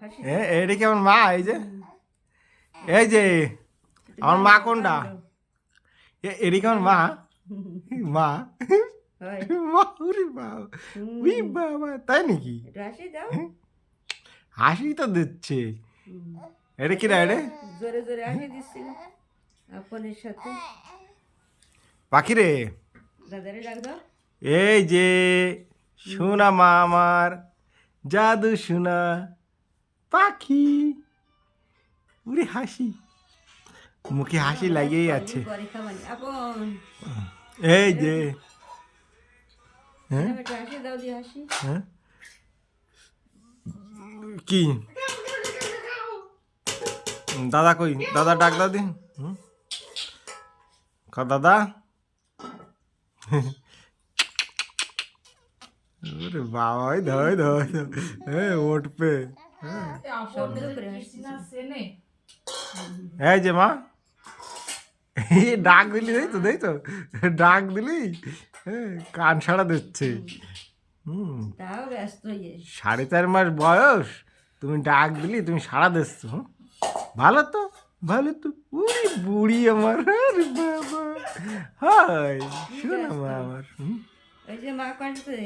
এটা কি আমার মা? এই যে আমার মা কোনটা? এটি কি আমার মা? মা বাবা, তাই নাকি? হাসি তো দিচ্ছে। এটা কি রে? জোরে জোরে হাসি দিচ্ছিল আপনের সাথে। পাখি রে, দাদারে ডাক দাও। এই যে সোনা মা আমার, জাদু সোনা পাখি। উরে হাসি, মুখে হাসি লাগেই আছে। এই যে হাসি দাও দিয়ে হাসি। কি দাদা কই? দাদা ডাক দাও দি। দাদা, ওরে বাবা, ধয় ধয় ওঠ পে। এই যে মা, ডাক দিলি, দেই তো ডাক দিলি, কান সাড়া দিচ্ছে। 4.5 মাস বয়স, তুমি ডাক দিলি, তুমি সাড়া দিচ্ছ। ভালো তো, ভালো তো। উরি বুড়ি আমার, আরে বাবা, হাই শোনা মা আমার। ওই যে মা কাটতে